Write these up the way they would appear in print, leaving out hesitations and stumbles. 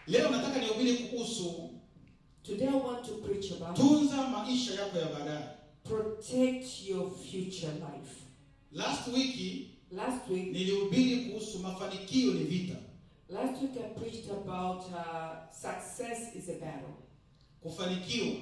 Leo nataka nihubiri kuhusu Today I want to preach about tunza maisha yako ya baadaye. protect your future life. Last week nilihubiri kuhusu mafanikio ni vita. Last week I preached about success is a battle. Kufanikiwa,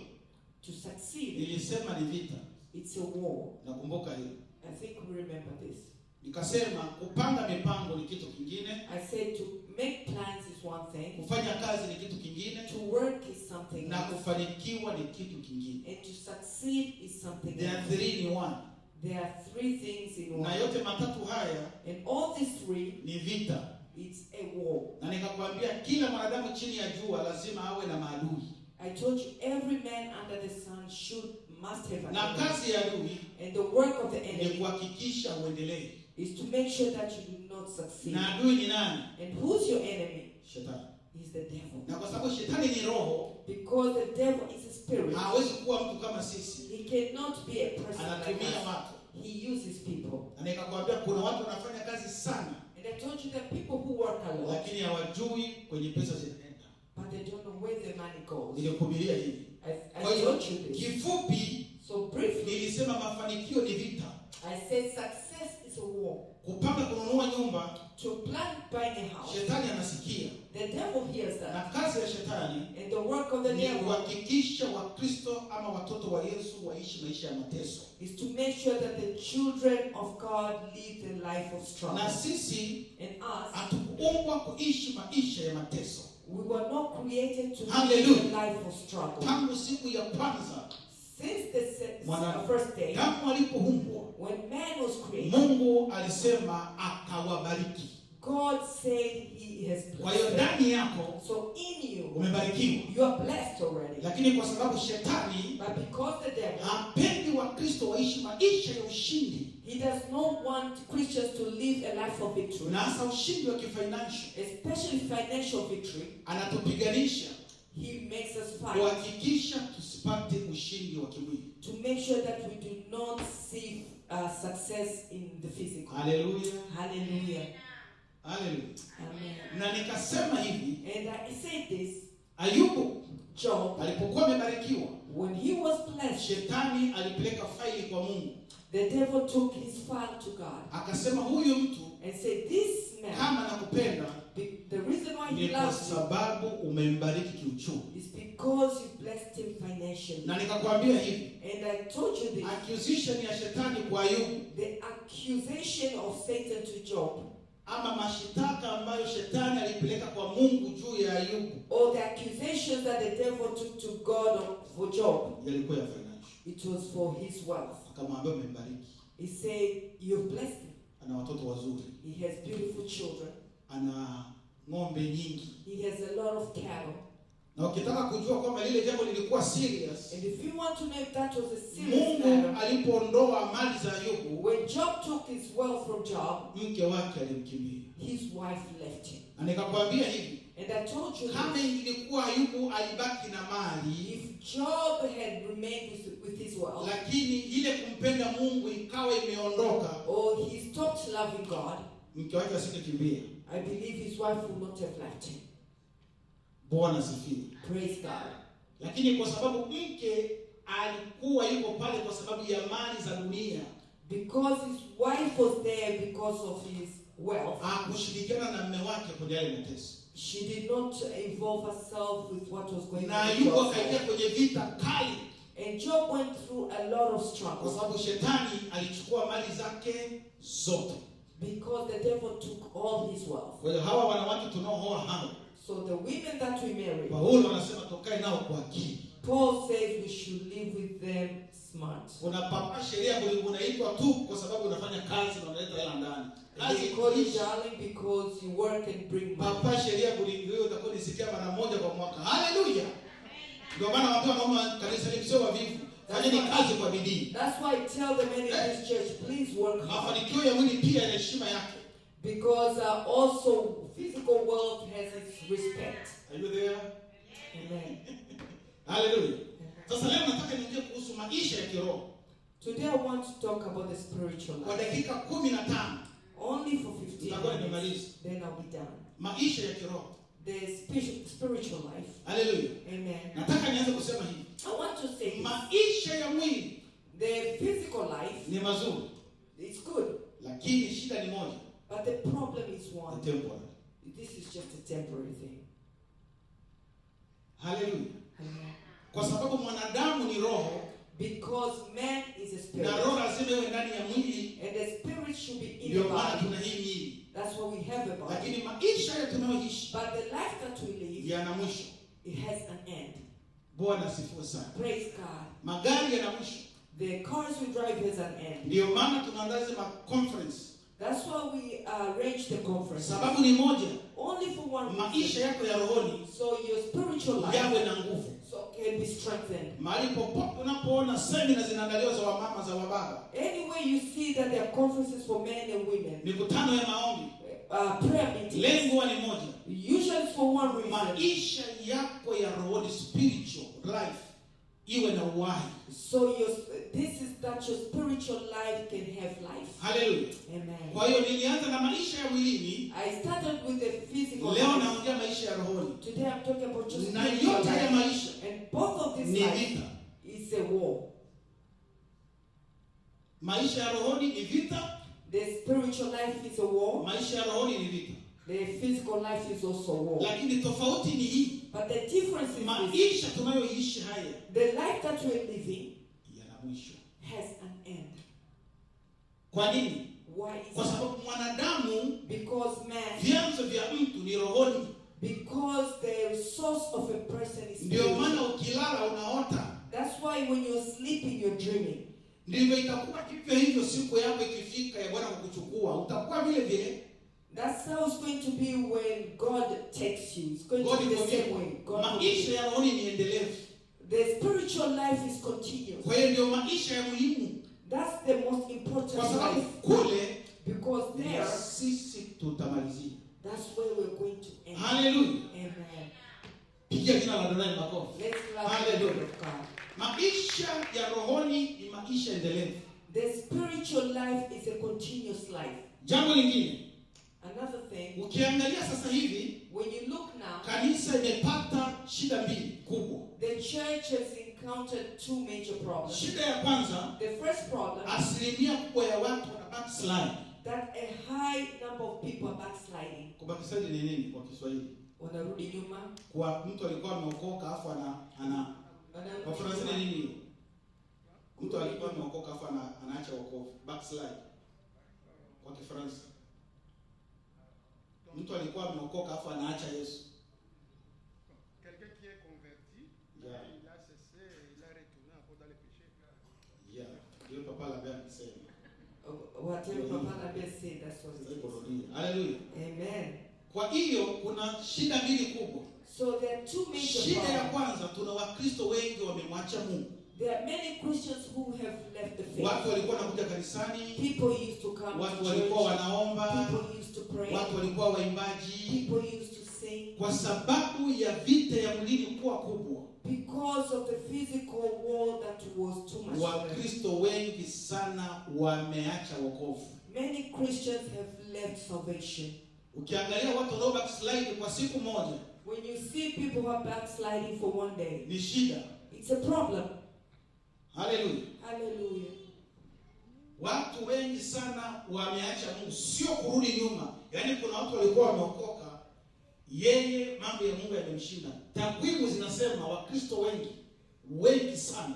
To succeed, nilisema ni vita. it's a war. Nakumbuka hilo. I think we remember this. Nikasema kupanga mipango ni kitu kingine. I said to make plans is one thing. Kufanya kazi ni kitu kingine. To work is something Na else. kufanikiwa ni kitu kingine. And to succeed is something There are else. three in one. There are three things in Na one. yote matatu haya And all these three, ni vita. it's a war. Na nikakwambia kila mwanadamu chini ya jua lazima awe na maadui. I told you every man under the sun must have an Na enemy. kazi ya adui And the work of the ni enemy kuhakikisha uendelee. is to make sure that you do not succeed. Na adui ni nani? And who's your enemy? Shetani. He's the devil. Na kwa sababu shetani ni roho, Because the devil is a spirit. hawezi kuwa mtu kama sisi. He cannot be a person like Anatumia us. watu. He uses people. Na nikakwambia kuna watu wanafanya kazi sana, And I told you that people who work a lot, lakini hawajui kwenye pesa zinaenda. but they don't know where the money goes. Nilikuhubiria hivi. I Kwa hiyo told you this. kifupi So briefly, nilisema mafanikio ni vita. I said success is a war. Kupanga kununua nyumba, To plan buying a house, shetani anasikia. the devil hears Na that. kazi ya shetani And the work of the ni devil kuhakikisha Wakristo ama watoto wa Yesu waishi maisha ya mateso. is to make sure that the children of God live the life of struggle. Na sisi And us, hatukuumbwa kuishi maisha ya mateso. we were not created to live Hallelujah. a life of struggle. Tangu siku ya kwanza Since the first day, damu alipoumbwa, when man was created, Mungu alisema akawabariki. God said He has Kwa hiyo blessed them. ndani yako So in you, umebarikiwa. you are blessed already. Lakini kwa sababu shetani But because the devil, hapendi Wakristo waishi maisha ya ushindi, he does not want Christians to live a life of victory, na hasa ushindi wa kifinancial, especially financial victory, anatupiganisha he makes us fight kuhakikisha tusipate ushindi wa kimwili. to make sure that we do not see success in the physical. Haleluya. Hallelujah. Haleluya. Amen. Na nikasema hivi, And I said this, Ayubu Job, alipokuwa amebarikiwa, when he was blessed, shetani alipeleka faili kwa Mungu. the devil took his file to God Akasema huyu mtu and said, this man, kama nakupenda the reason why ni he kwa loves you sababu umembariki kiuchumi. is because you blessed him financially. Na nikakwambia hivi, And I told you this, accusation ya shetani kwa Ayubu the accusation of Satan to Job, ama mashitaka ambayo shetani alipeleka kwa Mungu juu ya Ayubu or the accusations that the devil took to God for Job, yalikuwa ya financial. it was for his wealth. Akamwambia umembariki, He said, you've blessed him. ana watoto wazuri, He has beautiful children. ana ng'ombe nyingi. He has a lot of cattle. Na ukitaka kujua kwamba lile jambo lilikuwa serious, And if you want to know if that was a serious Mungu matter, alipoondoa mali za Ayubu, when Job took his wealth from Job, mke wake alimkimbia. his wife left him. Na nikakwambia hivi, And I told you, kama ilikuwa Ayubu alibaki na mali, if Job had remained with his wealth, lakini ile kumpenda Mungu ikawa imeondoka, or he stopped loving God, mke wake asingekimbia. I believe his wife would not have left him. Bwana sifiwe. Praise God. Lakini kwa sababu mke alikuwa yuko pale kwa sababu ya mali za dunia, Because his wife was there because of his wealth, hakushirikiana na mume wake kwenye yale mateso. she did not involve herself with what was going Na on. in Ayubu Job's akaingia life. kwenye vita kali, And Job went through a lot of kwa struggle sababu shetani alichukua mali zake zote. because the devil took all his wealth. Kwa hiyo hawa wanawake tunaooa hao, So the women that we marry, Paulo anasema tukae nao kwa akili. Paul says we should live with them smart. Kuna papa sheria unaitwa tu kwa sababu unafanya kazi na unaleta hela ndani. They call you darling because you work and bring money. Papa sheria kulingiwa utakuwa nisikia mara moja kwa mwaka. Haleluya. Ndio maana watu wanaomba kanisa hili sio wavivu. Fanyeni kazi kwa bidii. That's why I tell the men in this church, please work hard. Mafanikio ya mwili pia yana heshima yake. Because also physical wealth has its respect. Are you there? Amen. Haleluya. Sasa leo nataka niongee kuhusu maisha ya kiroho. Today I want to talk about the spiritual Kwa life. dakika 15 Only for 15 tutakuwa minutes. nimemaliza. Then I'll be done. Maisha ya kiroho. The spiritual Hallelujah. Amen. Nataka nianze kusema hivi. I want to say Maisha ya mwili the physical life ni mazuri, is good, lakini shida ni moja. but the problem is Ni one. temporary. This is just a temporary thing. Hallelujah. Amen. Kwa sababu mwanadamu ni roho, Because man is a spirit, na roho lazima iwe ndani ya mwili, and the spirit should be in the ndio maana body. tuna hii mwili. That's why we have a body. Lakini maisha ya tunayoishi But the life that we live, yana mwisho. it has an end. Bwana asifiwe sana. Praise God. Magari yana mwisho. The cars we drive has an end. Ndio maana tunaandaa ma conference. That's why we arrange the conference. Sababu ni moja. Only for one Maisha reason. yako ya rohoni So your spiritual life yawe na nguvu. so can be strengthened. Mahali popote unapoona semina zinaandaliwa za wamama za wababa, Anywhere you see that there are conferences for men and women, mikutano ya maombi, prayer meetings, lengo ni moja. usually for one reason. Maisha yako ya rohoni, spiritual life, iwe na uhai. So this is that your spiritual life can have life. Hallelujah. Amen. Kwa hiyo nilianza na maisha ya mwilini, I started with the physical leo life. naongea maisha ya rohoni. Today I'm talking about just Na spiritual yote ya life. maisha And both of these ni life vita. is a war. Maisha ya rohoni ni vita, The spiritual life is a war. maisha ya rohoni ni vita. The physical life is also a war. Lakini tofauti ni hii, But the difference is this. maisha tunayoishi haya The life that we're living yana mwisho. has an end. Kwa nini? Why is Kwa that? sababu mwanadamu, Because man, vyanzo vya mtu ni rohoni. because the source of a person is Ndio spiritual. maana ukilala unaota. That's why when you're sleeping, you're dreaming. Ndivyo itakuwa hivyo hivyo siku yako ikifika ya Bwana kukuchukua. Utakuwa vile vile. That's how it's going to be when God takes you. It's going God to be the forgive. same way. God Maisha forgive. ya rohoni ni endelevu. The spiritual life is continuous. Kwa hiyo ndio maisha ya muhimu. That's the most important Kwa sababu life. kule Because there, sisi tutamalizia. that's where we're going to end. Hallelujah. Amen. Pigia jina la Adonai makofi. Let's love the Hallelujah. word of God. Maisha ya rohoni ni maisha endelevu. The spiritual life is a continuous life. Jambo lingine, Another thing, ukiangalia sasa hivi when you look now, kanisa imepata shida mbili kubwa. the church has encountered two major problems. Shida ya kwanza, The first problem, asilimia kubwa ya watu wana backslide. that a high number of people are backsliding. Kubackslide ni nini kwa Kiswahili? Wanarudi nyuma. Kwa mtu alikuwa ameokoka afu kwa Kifaransa ni nini hiyo? Mtu alikuwa ameokoka afu anaacha wokovu. Backslide. Kwa Kifaransa. Mtu alikuwa ameokoka afu anaacha Yesu. Quelqu'un qui est converti, Yeah. il a cessé, il a retourné encore dans le péché. Yeah. Ndio papa labda akisema. Whatever Papa Nabe said, that's what it is. Kurudia. Hallelujah. Amen. Kwa hiyo kuna shida mbili kubwa. So there are two major Shida ya problems. kwanza, tuna Wakristo wengi wamemwacha Mungu. There are many Christians who have left the faith. Watu walikuwa wanakuja kanisani, People used to come watu to walikuwa church. wanaomba, People used to pray. watu walikuwa waimbaji. People used to sing. Kwa sababu ya vita ya mwilini kuwa kubwa, Because of the physical war that was too much for them. Wakristo wengi sana wameacha wokovu. Many Christians have left salvation. Ukiangalia watu wanao backslide kwa siku moja, When you see people who are backsliding for one day, ni shida. it's a problem. Haleluya. Hallelujah. Watu wengi sana wameacha Mungu, sio kurudi nyuma. Yaani kuna watu walikuwa wameokoka, yeye mambo ya Mungu yamemshinda. Takwimu zinasema Wakristo wengi sana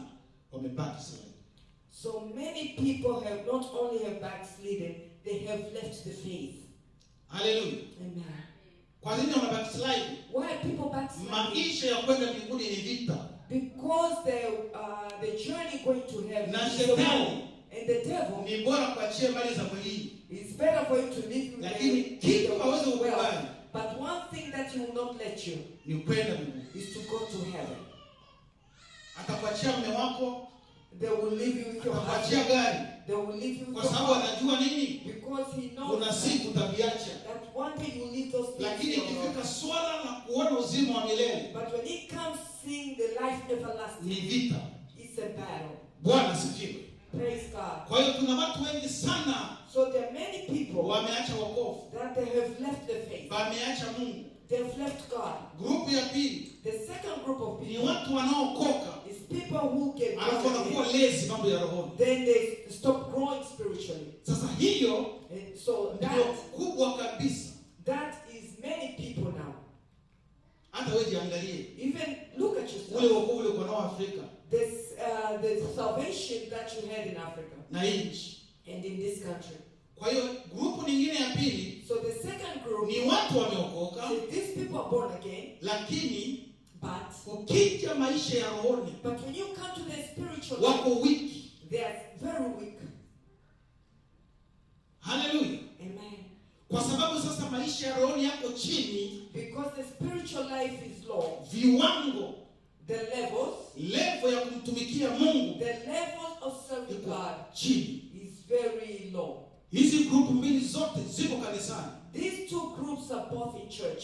wamebackslide. So many people have not only have backslidden, they have left the faith. Haleluya. Amen. Kwa nini wana backslide? Why are people backsliding? Maisha ya kwenda mbinguni ni vita. Because the journey going to heaven Na is a war. shetani And the devil, ni bora kuachia mali za mwilini. it's better for you to live with Lakini the kitu hawezi wealth. kukubali But one thing that he will not let you ni kwenda mbinguni. is to go to heaven. Atakuachia mume wako, They will leave you with your atakuachia husband. gari, They will leave you with kwa your sababu husband. anajua nini? Because he knows Kuna siku utaviacha. that one day you will leave those Lakini things. ikifika swala la kuona uzima wa milele, But when it comes seeing the life ni everlasting, vita. it's a battle. Bwana asifiwe. Praise God. Kwa hiyo tuna watu wengi sana So there are many people wameacha wokovu, that they have left the faith. wameacha Mungu. They've left God. Grupu ya pili, The second group of ni people watu wanaokoka is people who get alafu born wanakuwa again, lazy mambo ya rohoni. then they stop growing spiritually. Sasa hiyo And so ndio kubwa kabisa. that is many people now. Hata wewe jiangalie Even look at ule yourself. wokovu uliokuwa nao Afrika The salvation that you had in Africa na nchi. and in this country. Kwa hiyo grupu nyingine ya pili So the second group, ni watu wameokoka, so these people are born again, lakini but ukija maisha ya rohoni when you come to the spiritual life, wako wiki. they are very weak. Haleluya! Amen. Kwa sababu sasa maisha ya rohoni yako chini, Because the spiritual life is low. viwango The levels, levo ya kumtumikia Mungu the levels of serving iko God chini. is very low. Hizi grupu mbili zote ziko kanisani. These two groups are both in church.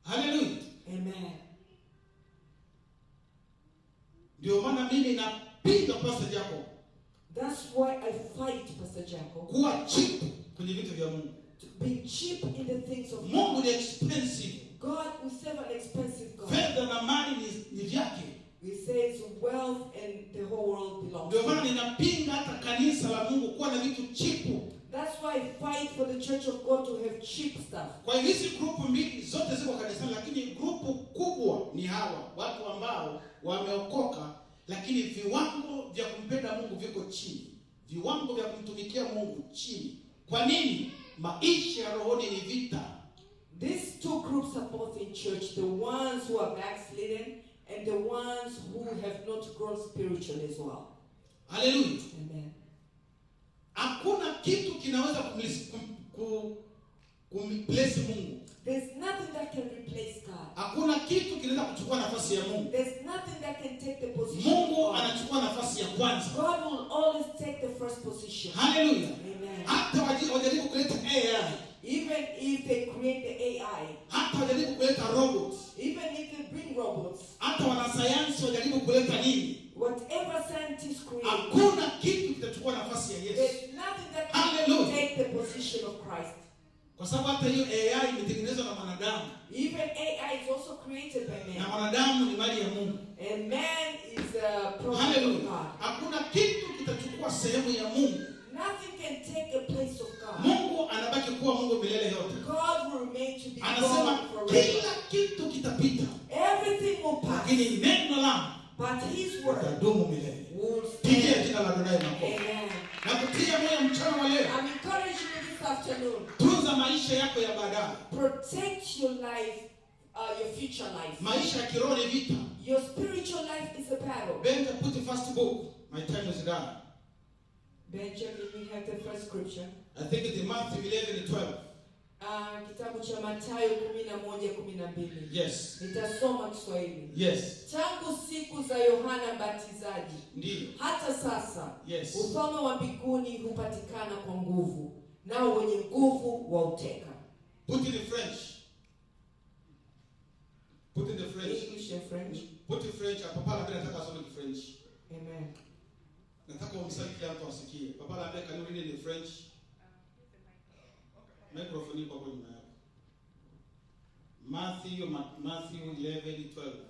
Haleluya! Amen. Ndio maana mimi napinga Pastor Jacob That's why I fight Pastor Jacob. kuwa cheap kwenye vitu vya Mungu. To be cheap in the things of Mungu God. ni expensive. God will serve an expensive God. Fedha na mali ni vyake. He says wealth and the whole world belongs Ndio to maana him. ninapinga hata kanisa la Mungu kuwa na vitu chipu. That's why I fight for the church of God to have cheap stuff. Kwa hiyo hizi grupu mbili zote ziko kanisani, lakini grupu kubwa ni hawa watu ambao wameokoka, lakini viwango vya kumpenda Mungu viko chini, viwango vya kumtumikia Mungu chini. Kwa nini? Maisha ya rohoni ni vita. These two groups are both in church, the ones who are backslidden and the ones who have not grown spiritually as well. Haleluya! Amen. Hakuna kitu kinaweza kumreplace Mungu. There's nothing that can replace God. Hakuna kitu kinaweza kuchukua nafasi ya Mungu. There's nothing that can take the position of Mungu God. anachukua nafasi ya kwanza. God will always take the first position. Haleluya! Amen. Hata wajaribu kuleta AI, Even if they create the AI, hata wajaribu kuleta robots, even if they bring robots, hata wanasayansi wajaribu kuleta nini, whatever scientists create, hakuna kitu kitachukua nafasi ya Yesu. there's nothing that can Hallelujah. take the position of Christ. Kwa sababu hata hiyo AI imetengenezwa na mwanadamu, Even AI is also created by na man. mwanadamu ni mali ya Mungu. And man is a product of Haleluya! God. Hakuna kitu kitachukua sehemu ya Mungu. Nothing can take the place of God. Mungu anabaki kuwa Mungu milele yote. God will remain to be Anasema God forever. kila kitu kitapita, Everything will pass, lakini neno langu but His word litadumu milele. will Pigia stand. jina la Adonai makofi. Amen. Na kutia moyo mchana wa leo, I'm encouraging you this afternoon. tunza maisha yako ya baadaye. Protect your life, your future life. Maisha ya kiroho ni vita. Your spiritual life is a battle. Benja, put the first book. My time is done. Benjamin, we have the first scripture. I think it's Matthew 11:12. Kitabu cha Mathayo 11:12. Yes. Nitasoma Kiswahili. Yes. Tangu siku za Yohana Mbatizaji Ndiyo. hata sasa, Yes. ufalme wa mbinguni hupatikana kwa nguvu, nao wenye nguvu wauteka. Put in the French. Put in the French. English and French. Put in French. Papa anambia nataka asome French. Amen. Nataka umsali kila mtu asikie. Papa anambia can you read in the French? Microphone iko hapo nyuma yako. Matthew 11:12.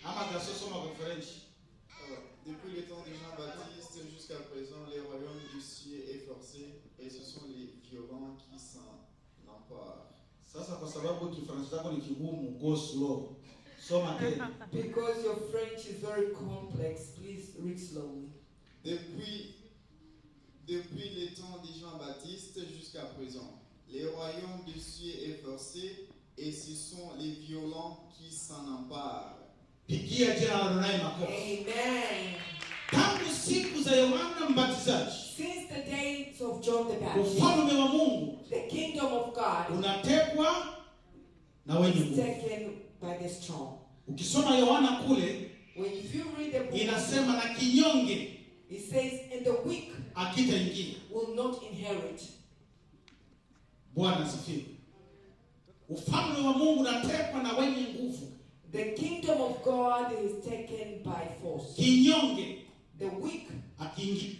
Ama gasoma kwa French. Depuis le temps de Jean-Baptiste jusqu'à présent, le royaume du ciel est forcé et ce sont les violents qui s'en emparent. Sasa kwa sababu Kifaransa chako ni kigumu, go slow. Soma tena. Because your French is very complex, please read slowly. Depuis le temps de Jean-Baptiste jusqu'à présent, le royaume du ciel est forcé et ce sont les violents qui s'en emparent. Pigia jina la Adonai makofi. Amen. Tangu siku za Yohana Mbatizaji, Since the days of John the Baptist, ufalme wa Mungu the kingdom of God unatekwa na wenye is nguvu. taken by the strong. Ukisoma Yohana kule If you read the book, inasema na kinyonge it says, and the weak akitaingia. will not inherit. Bwana asifiwe. Ufalme wa Mungu unatekwa na wenye nguvu. The kingdom of God is taken by force. Kinyonge The weak akiingia.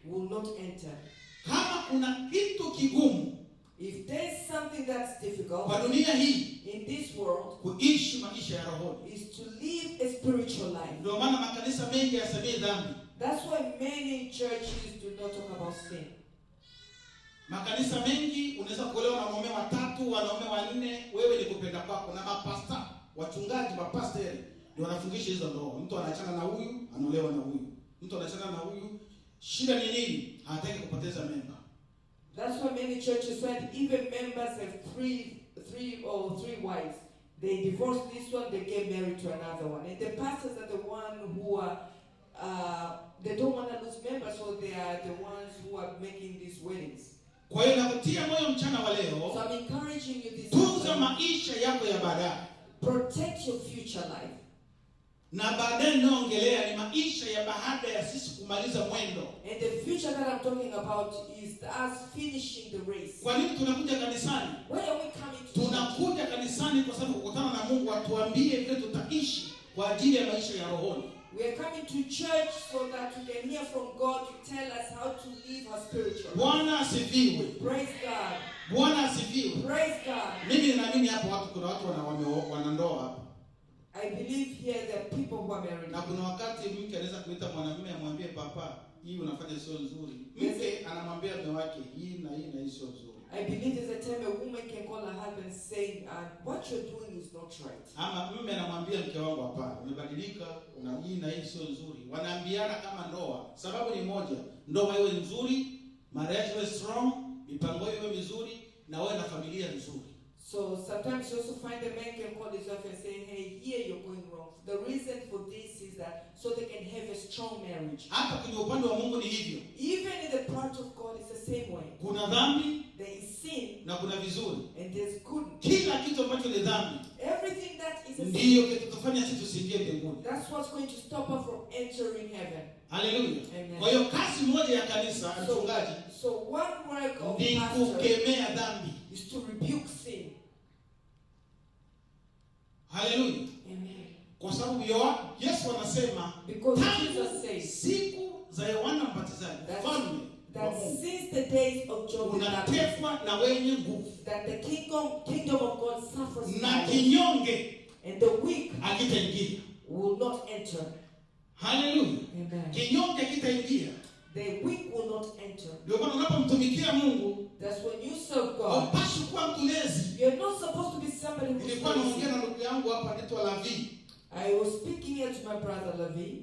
will not enter. Kama kuna kitu kigumu If there's something that's difficult kwa dunia hii in this world, kuishi maisha ya rohoni. is to live a spiritual life. Ndio maana makanisa mengi yasemei dhambi. That's why many churches do not talk about sin. Makanisa mengi unaweza kuolewa na wanaume watatu, wanaume wanne, wewe ni kupenda kwako, na mapasta, wachungaji, mapasteri ndio wanafungisha hizo ndoa. Mtu anaachana na huyu, anaolewa na huyu. Mtu anaachana na huyu. Shida ni nini? Hataki kupoteza member. That's why many churches find even members have three wives. They divorce this one, they get married to another one. And the pastors are the one who are, they don't want to lose members, so they are the ones who are making these weddings. Kwa hiyo nakutia moyo mchana wa So leo, I'm encouraging you this tunza morning, maisha yako ya baadaye. protect your future life. Na baadaye ninaongelea ni maisha ya baada ya sisi kumaliza mwendo. And the future that I'm talking about is us finishing the race. Kwa nini tunakuja kanisani? Why are we coming to church? Tunakuja kanisani kwa sababu kukutana na Mungu atuambie vile tutaishi kwa ajili ya maisha ya rohoni. We are coming to church so that we can hear from God to tell us how to live our spiritual life. Bwana asifiwe. Praise God. Bwana asifiwe. Praise God. Mimi ninaamini hapo kuna watu wana ndoa hapa. I believe here there are people who are married. Na kuna wakati mke anaweza kuita mwanamume amwambie papa, hii unafanya sio nzuri. Mke anamwambia mume wake, hii na hii sio nzuri. I believe there's a time a woman can call her husband saying, what you're doing is not right. Ama mume anamwambia mke wangu, hapana, umebadilika, una hii na hii sio nzuri. Wanaambiana kama ndoa. Sababu ni moja, ndoa iwe nzuri, marriage iwe strong, mipango iwe mizuri, na wewe na familia nzuri. So sometimes you also find a man can call his wife and say, hey, here you're going wrong. The reason for this is that so they can have a strong marriage. Hata kwenye upande wa Mungu ni hivyo. Even in the part of God, it's the same way. Kuna dhambi There is sin na kuna vizuri. and there's good. Kila kitu ambacho ni dhambi Everything that is a sin, ndiyo kitatufanya sisi tusiingie mbinguni. that's what's going to stop us from entering heaven. Haleluya. Amen. Kwa hiyo kazi moja ya kanisa, mchungaji, So one work of ni pastor kukemea dhambi. is to rebuke sin. Haleluya. Amen. Kwa sababu Yesu anasema Because tangu Jesus says siku za Yohana Mbatizaji, ufalme wa that Mungu since the days of John the Baptist, unatekwa na wenye nguvu, that the kingdom of God suffers na violence, kinyonge and the weak hakitaingia. will not enter. Haleluya. Amen. Kinyonge hakitaingia. The weak will not enter. Ndio maana unapomtumikia Mungu, That's when you serve God. haupashi kuwa mtu lazy. You're not supposed to be somebody who is Nilikuwa naongea lazy. na ndugu yangu hapa anaitwa Lavi. I was speaking here to my brother Lavi.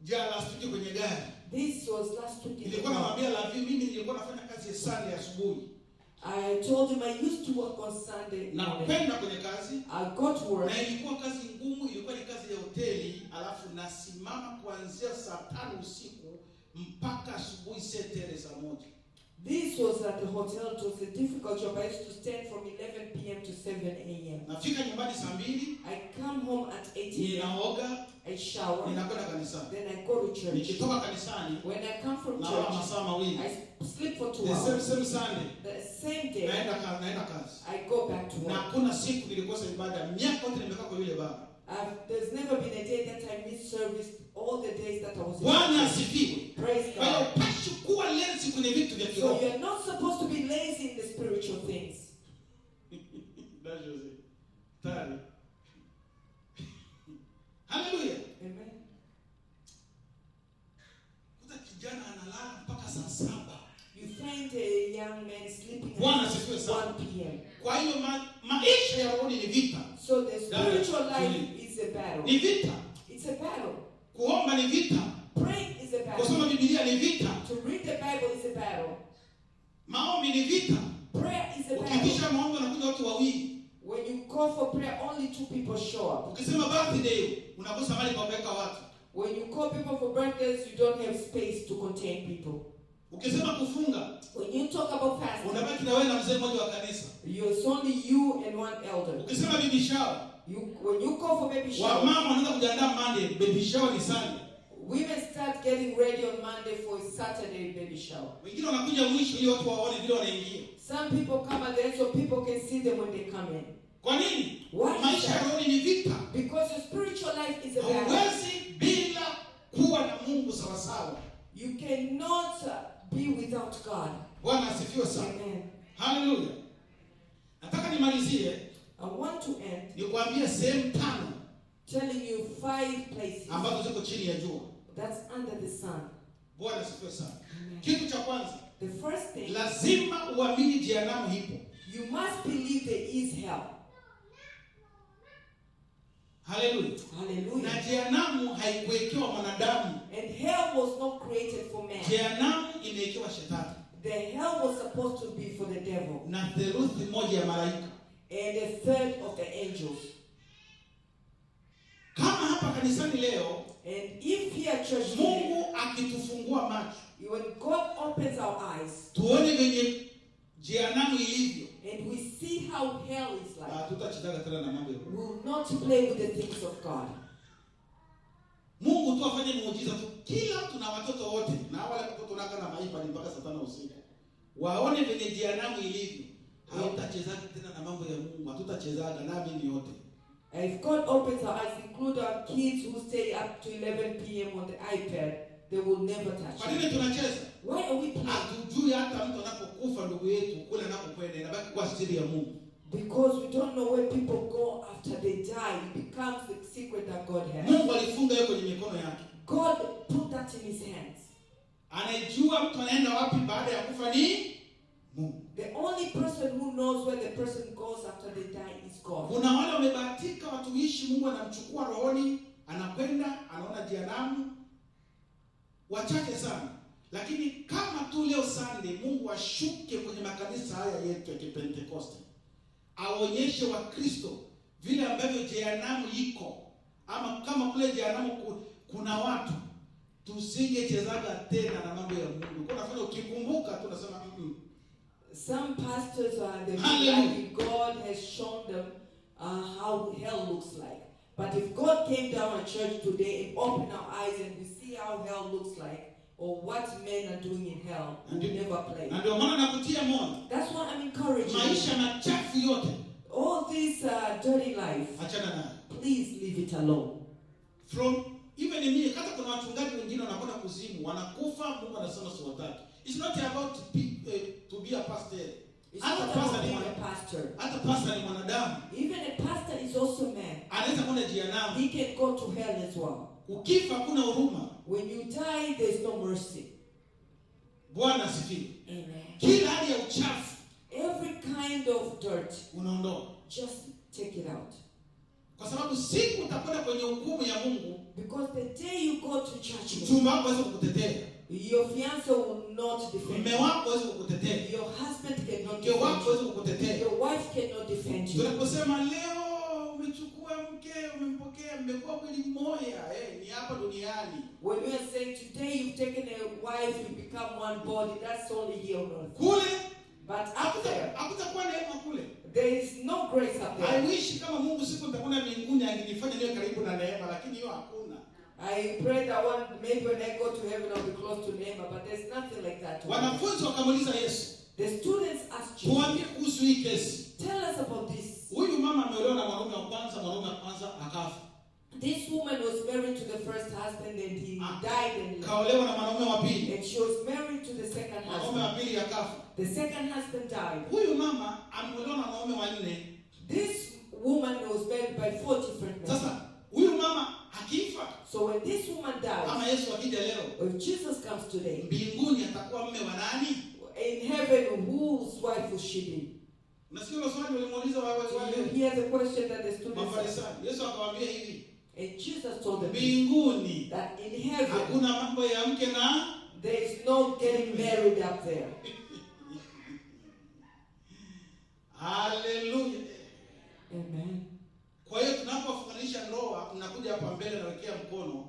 Jana last week kwenye gari. This was last week in the Nilikuwa car. namwambia Lavi, mimi nilikuwa nafanya kazi ya Sunday asubuhi. I told him I used to work on Sunday Na morning. kwenda kwenye kazi. I got to work. Na ilikuwa kazi ngumu, ilikuwa ni kazi ya hoteli, alafu nasimama kuanzia saa 5 usiku mpaka asubuhi saa 1. This was at the hotel. It was a difficult job. I used to stand from 11 p.m. to 7 a.m. Nafika nyumbani saa 2, I come home at 8 a.m. ninaoga, I shower. ninakwenda kanisani. Then I go to church. Nikitoka kanisani, When I come from nalala church, masaa mawili. I sleep for 2 The hours. same Sunday, The same day, naenda kazi. I go back to Na work. hakuna siku nilikosa ibada. Miaka yote nimekaa kwa yule baba. There's never been a day that I missed service. All the days that I was in Bwana church. asifiwe. Praise Kwa hiyo God. pashi kuwa lazy kwenye vitu vya So kiroho. you're not supposed to be lazy in the spiritual things. Tayari. Haleluya. Amen. Kuta kijana analala mpaka saa 7. You find a young man sleeping Bwana at asifiwe sana. 1 p.m. Kwa hiyo maisha ya roho ni vita. So the spiritual life is a Ni battle. vita. It's a battle. Kuomba ni vita. Praying is a Kusoma battle. Biblia ni vita. To read the Bible is a battle. Maombi ni vita. Prayer is a battle. Ukitisha maombi unakuja watu wawili. When you call for prayer, only 2 people show up. Ukisema birthday unakosa mahali pa kuweka watu. When you call people for birthdays, you don't have space to contain people. Ukisema kufunga When you talk about fasting, unabaki na wewe na mzee mmoja wa kanisa. it's only you and one elder. Ukisema baby shower, When you call for baby shower, wamama wanaanza kujiandaa Monday, baby shower ni Sunday. women start getting ready on Monday for a Saturday baby shower. Wengine wanakuja mwisho ili watu waone vile wanaingia. Some people come at the end so people can see them when they come in. Kwa nini? Why is Maisha ya that? roho ni vita. Because your spiritual life is a battle. Hauwezi bila kuwa na Mungu sawa sawa. You cannot be without God. Bwana asifiwe sana. Amen. Haleluya. nimalizie I want to end nikwambie sehemu 5 telling you 5 places ambazo ziko chini ya jua. that's under the sun. Bwana asifiwe sana. Amen. Kitu cha kwanza, The first thing, lazima uamini jehanamu ipo. you must believe there is hell. Haleluya. Hallelujah. Na jehanamu haikuwekewa mwanadamu. And hell was not created for man. Jehanamu imewekewa shetani The hell was supposed to be for the devil na theluthi moja ya malaika. and a third of the angels. Kama hapa kanisani leo And if here at church today, Mungu akitufungua macho when God opens our eyes tuone venye jehanamu ilivyo, and we see how hell is like, tutachitaka tena na mambo ya we will not play with the things of God. Mungu tu afanye muujiza tu. Kila mtu na watoto wote na wale watoto naka na maipa mpaka saa 5 usiku waone venye jehanamu ilivyo. Hautachezana tena na mambo ya Mungu, hatutachezana na mimi yote. And if God opens our eyes, include our kids who stay up to 11 p.m. on the iPad, they will never touch Kwa it. nini tunacheza? Why are we playing? Hatujui hata mtu anapokufa ndugu yetu kule anapokwenda inabaki kwa siri ya Mungu. Because we don't know where people go after they die. It becomes the secret that God has. Mungu alifunga hiyo kwenye mikono yake. God put that in his hands. Anajua mtu anaenda wapi baada ya kufa ni Mungu. The only person who knows where the person goes after they die is God. Kuna wale wamebahatika watumishi Mungu anamchukua rohoni, anakwenda, anaona jehanamu. Wachache sana. Lakini kama tu leo Sunday Mungu ashuke kwenye makanisa haya yetu ya Kipentekoste, aonyeshe Wakristo vile ambavyo jehanamu iko, ama kama kule jehanamu kuna watu, tusingechezaga tena na mambo ya Mungu. Kwa nafanya ukikumbuka tunasema Some pastors are the Hallelujah. like God has shown them how hell looks like. But if God came down at church today and opened our eyes and we see how hell looks like, or what men are doing in hell, we never play. na ndio maana nakutia moyo. That's what I'm encouraging. Maisha machafu yote All this dirty life, achana nayo. please leave it alone. From even me, hata kuna wachungaji wengine wanakwenda kuzimu, wanakufa, Mungu anasema siwataki. It's not about to be a pastor. It's Hata not pastor about ni being a mwanadamu. pastor. Hata pastor ni mwanadamu. Even a pastor is also man. Anaweza kwenda jehanamu. He can go to hell as well. Ukifa kuna huruma. When you die, there's no mercy. Bwana asifiwe. Amen. Kila hali ya uchafu Every kind of dirt, unaondoa. just take it out. Kwa sababu siku utakwenda kwenye hukumu ya Mungu, Because the day you go to church, mchumba wako hawezi kukutetea. your fiancé will not defend Mume you. wako hawezi kukutetea. Your husband cannot Mke wako defend hawezi you. kukutetea. Your wife cannot defend you. Tunaposema leo umechukua mke, umempokea, mmekuwa mwili mmoja, ni hapa duniani. When we are saying today you've taken a wife, you become one body, that's only here on earth. Kule But up there, hakutakuwa neema kule. there is no grace up I there. wish kama Mungu siku nitakwenda mbinguni angenifanya niwe karibu na neema, lakini hiyo hakuna. I pray that one, maybe when I go to heaven I'll be close to Neema, but there's nothing like that. Wanafunzi wakamuuliza Yesu, The students asked Jesus, tuambie kuhusu hii kesi. tell us about this. Huyu mama ameolewa na mwanaume wa kwanza akafa. This woman was married to the first husband and he died and left. Kaolewa na mwanaume wa pili. And she was married to the second Mwanaume wa husband. pili akafa. The second husband died. Huyu mama ameolewa na mwanaume wa nne. This woman was married by 4 different men. Sasa huyu mama akifa, So when this woman ama dies, Yesu akija leo, if Jesus comes today, mbinguni atakuwa mume wa nani? in heaven, whose wife will she be? Unasikia ile swali walimuuliza wale Do you hear the question that the students asked? Mafarisayo. Yesu akamwambia hivi, And Jesus told them mbinguni that in heaven, hakuna mambo ya mke na there is no getting married up there. haleluya. Amen. Kwa hiyo tunapofunganisha ndoa, tunakuja hapa mbele na wekea mkono,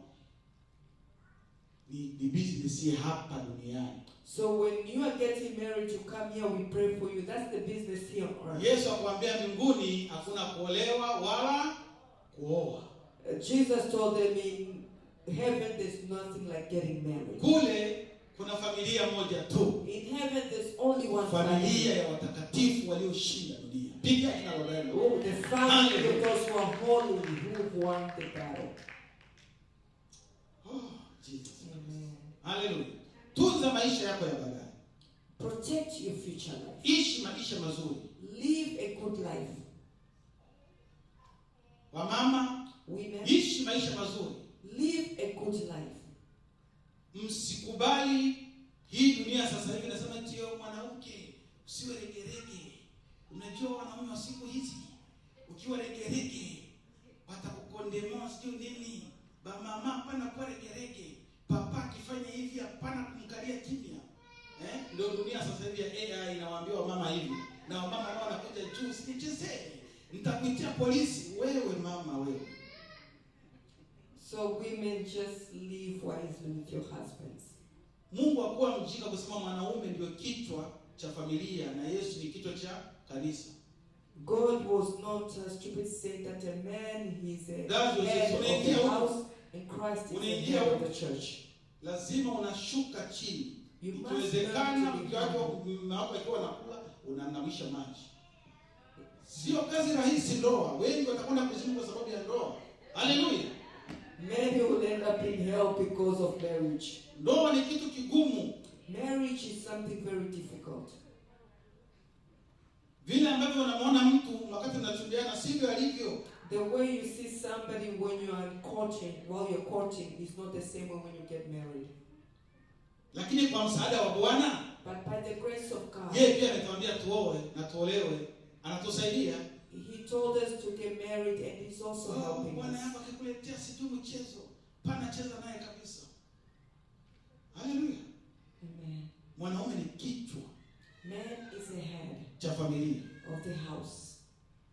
ni business ya hapa duniani. So when you are getting married, you come here, we pray for you. That's the business here on earth. Yesu akwambia mbinguni hakuna kuolewa wala kuoa. Jesus told them in heaven there's nothing like getting married. Kule kuna familia moja tu. In heaven there's only one Familia family. ya watakatifu walioshinda dunia. Piga kina Lorena. Oh, the family of those who are holy, who won the battle. Oh, Jesus. Amen. Hallelujah. Tunza maisha yako ya baadaye. Protect your future life. Ishi maisha mazuri. Live a good life. Wamama, women, ishi maisha mazuri. live a good life. Msikubali hii dunia sasa hivi nasema ndio mwanamke usiwe regerege. Unajua wanaume wa siku hizi ukiwa regerege watakukondemea sio nini? Ba mama hapana kwa regerege. Papa akifanya hivi hapana kumkalia kimya. Ndio dunia sasa hivi ya AI inawaambia mama hivi. Na mama wao wanakuja juu, sichezee. Nitakuitia polisi wewe mama wewe. So women, just live wisely with your husbands. Mungu hakuwa mjinga kusema mwanaume ndio kichwa cha familia na Yesu ni kichwa cha kanisa. God was not stupid saying that a man is a That was head just of the house and Christ is the head of the church. Lazima unashuka chini. You must Ikiwezekana learn to be mke wako humble. akiwa anakula unaangamisha maji. Sio kazi rahisi ndoa. Wengi watakwenda kuzimu kwa sababu ya ndoa. Haleluya. Many will end up in hell because of marriage. Ndoa ni kitu kigumu. Marriage is something very difficult. Vile ambavyo unamwona mtu wakati mnachumbiana sivyo alivyo. The way you see somebody when you are courting, while you're courting, is not the same way when you get married. Lakini kwa msaada wa Bwana, But by the grace of God, yeye pia ametuambia tuoe na tuolewe. Anatusaidia. He told us to get married and He's also helping Bwana us. yako akikuletea sijui mchezo, pana cheza naye kabisa. Haleluya. Amen. Mwanaume ni kichwa Man is the head cha familia. of the house.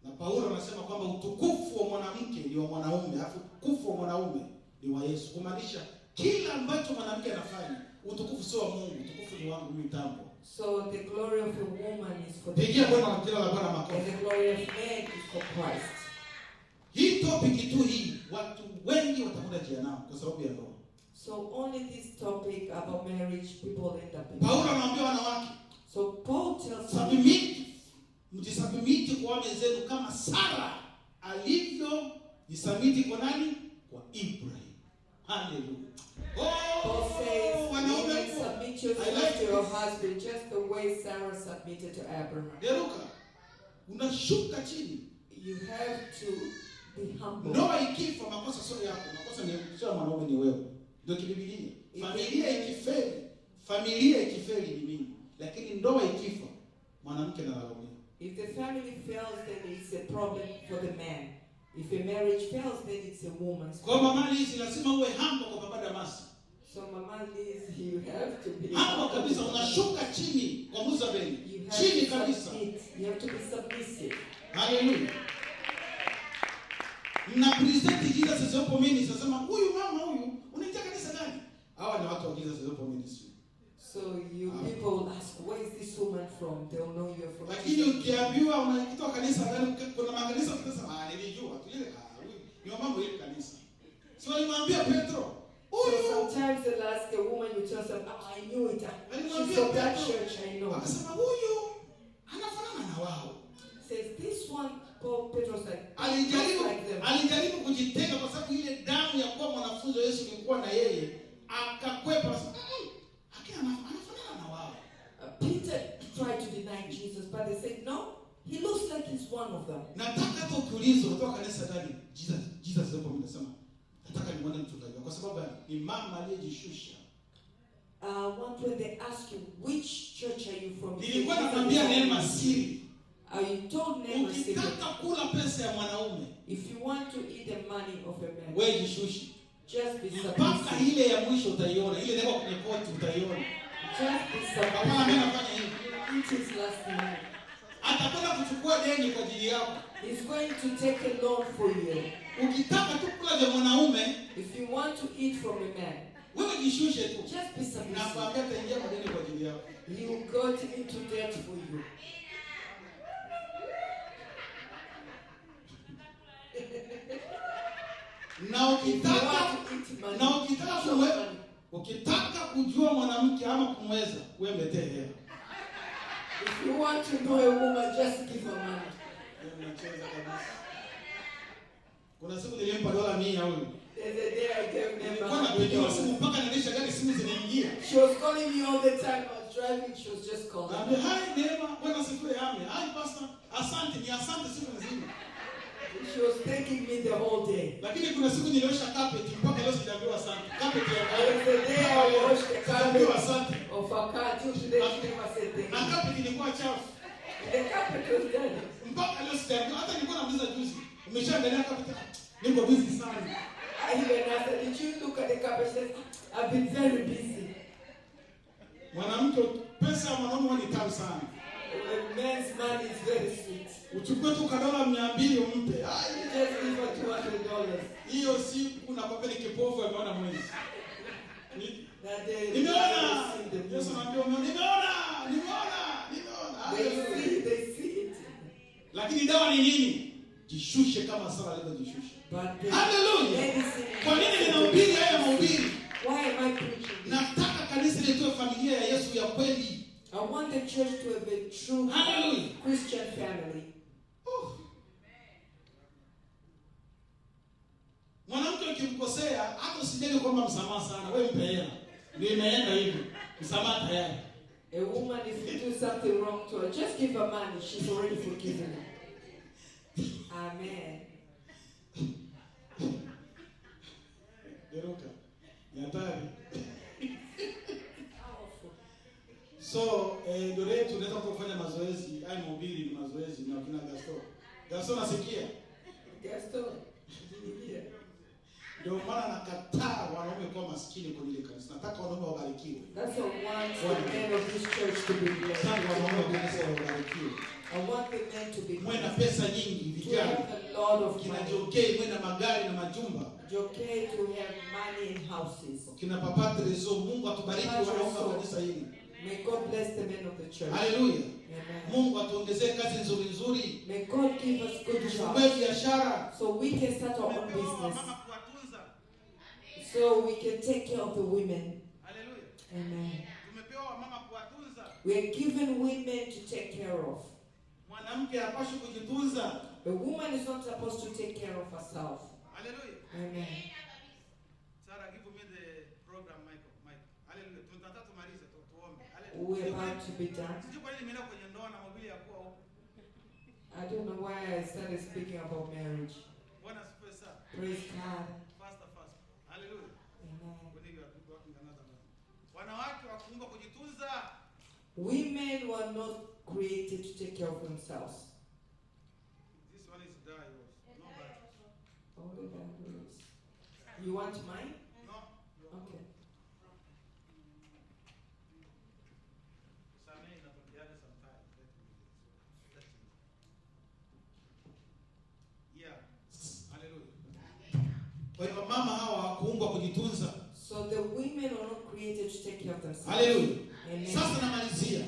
Na Paulo anasema kwamba utukufu wa mwanamke ni wa mwanaume, alafu utukufu wa mwanaume ni wa Yesu. Kumaanisha kila ambacho mwanamke anafanya, utukufu sio wa Mungu, utukufu ni wangu mimi tambo. So the glory of a woman is for the Pigia man, Bwana jina la Bwana and makofi. the glory of man is for Christ. Hii topic tu hii, watu wengi watakwenda jehanamu kwa sababu ya ndoa. So only this topic about marriage, people end up in. Paulo anawaambia wanawake, So Paul tells us, mjisubmiti kwa wame zenu kama Sara alivyo jisubmiti kwa nani? Kwa Ibrahim. Hallelujah. Paul says, wanaume women, huko. submit yourself to your husband just the way Sarah submitted to Abraham. Deruka. Unashuka chini. You have to be humble. Ndoa ikifa makosa sio yako, makosa ni sio mwanaume ni wewe. Ndio kibibilia. Familia ikifeli ni mimi. Lakini ndoa ikifa mwanamke analaumiwa. If the family fails, then it's a problem for the man. If a marriage fails, then it's a woman's Kwa problem. mama hizi lazima uwe humble kwa baba Damasi. So Mama Liz, you have to be Hapo kabisa unashuka chini kwa Muzabeli. You have Chini to kabisa. submit. You have to be submissive. Haleluya. Mna present Jesus as open ministry. Sasa huyu mama huyu unaita kanisa gani? Hawa ni watu wa Jesus as open ministry. So you people will ask, where is this woman from? They'll know you're from. Lakini ukiambiwa unaitoa kanisa gani, kuna makanisa ukisema nilijua tu ile huyu ni mama ile kanisa. So alimwambia Petro, So sometimes they'll ask a woman, you tell them, I knew it. She's from that church, I know. akasema huyu anafanana na wao. Says this one, Petro's like, Alijaribu like them. alijaribu kujitenga kwa sababu ile damu ya kuwa mwanafunzi wa Yesu ilikuwa na yeye, akakwepa anafanana na wao. Peter tried to deny Jesus, but they said, no, he looks like he's one of them. Nataka hata ukiulizwa kutoka kanisa gani, Jesus hapo mnasema nataka nimuone mchungaji kwa sababu ni mama aliyejishusha. When they ask you, which church are you from? Nilikuwa namwambia Neema siri. You told Neema secret. Ukitaka kula pesa ya mwanaume, If you want to eat the money of a man, wewe jishushe. just be Mpaka submissive. ile ya mwisho utaiona, ile ndio kwenye koti utaiona. Just be Hapana mimi submissive. nafanya hivi. Eat his last money. Atakwenda kuchukua deni kwa ajili yako. He's going to take a loan for you. Ukitaka tu kula vya mwanaume, If you want to eat from a man, wewe jishushe tu. just be Na submissive. kuambia ataingia madeni kwa ajili yako. He will go into debt for you. Na If you ukitaka want to eat money, na ukitaka show kuwe, money. ukitaka kujua mwanamke ama kumweza, wewe mletee hela. If you want to know a woman, just give her money. Unacheza kabisa. Kuna siku nilimpa $100 huyu. There's a day I gave them Nilikuwa napigiwa simu $100. mpaka naendesha gari simu zinaingia. She was calling me all the time. I was driving. She was just calling. Naambia, "Hai Neema, Bwana asifiwe ame. Hai pastor, asante, ni asante siku nzima." She was thanking me the whole day. Lakini kuna siku niliosha carpet mpaka leo sijaambiwa asante. Carpet ya There was a day I washed the sijaambiwa carpet asante. of a car. Till today, she never said thank Na you. carpet ilikuwa chafu. The carpet was dirty. Mpaka leo sijaambiwa. Hata nilikuwa nauliza juzi. Umeshaangalia carpet? Niko busy sana. I even asked her, did you look at the carpet? She said, I've been very busy. Mwanamke, pesa ya mwanaume ni tamu sana. The man's money is very sweet. Uchukue tu $200 umpe. Ai, Just give her $200. hiyo siku na kwa kweli kipofu ameona mwezi. That day, Nimeona. they see the Yesu moon. anaambia nimeona. They see it. Lakini dawa ni nini? Jishushe kama Sara alivyojishusha. But the Hallelujah. medicine. Kwa nini ninahubiri haya mahubiri? Why am I preaching this? Nataka kanisa litoe familia ya Yesu ya kweli. I want the church to have a true Hallelujah. Christian family. Mwanamke ukimkosea hata usijali kwamba msamaha sana, wewe mpe hela. Ndio imeenda hivyo. Msamaha tayari. A woman, if you do something wrong to her, just give her money. She's already forgiven her. Amen. Geruka. Ni hatari. So, ndio leo tunaweza kufanya mazoezi. Haya mahubiri ni mazoezi na kina Gaston. Gaston nasikia. Gaston, did you hear? Ndio maana nakataa wanaume kuwa maskini kwenye ile kanisa. Nataka wanaume wabarikiwe. That's what I want the men of this church to be blessed. Nataka wanaume wa kanisa wabarikiwe. I want the men to be Mwe na blessed. pesa nyingi To vijana. have a lot of Kina money. Jokei mwe na magari na majumba. It's okay to have money in houses. Kina Papa Terezo, Mungu atubariki wanaume wa kanisa hili. May God bless the men of the church. Haleluya. Amen. Mungu atuongezee kazi nzuri nzuri. May God give us good Tufungue jobs biashara. so we can start our own business. Mama kuwatunza. So we can take care of the women. Haleluya. Amen. Tumepewa mama kuwatunza. We are given women to take care of. Mwanamke hapaswi kujitunza. A woman is not supposed to take care of herself. Haleluya. Amen. Sarah, give me the program, Michael. Haleluya. Tunataka tumalize tuombe. We're about to be done. Sijui kwa nini nimeenda kwenye ndoa na mahubiri ya kuwa huko. I don't know why I started speaking about marriage. Bwana asifiwe sana. Praise God. Faster. Haleluya. Amen. When you are working another one. Wanawake wakuumbwa kujitunza. Women were not created to take care of themselves. This one is die. No bad. Only that is. You want mine? No. Okay. Samee inatokeaga sometimes. Yeah. Haleluya. Kwa hiyo mama hawa hawakuumbwa kujitunza. So the women are not created to take care of themselves. Haleluya. Amen. Sasa namalizia.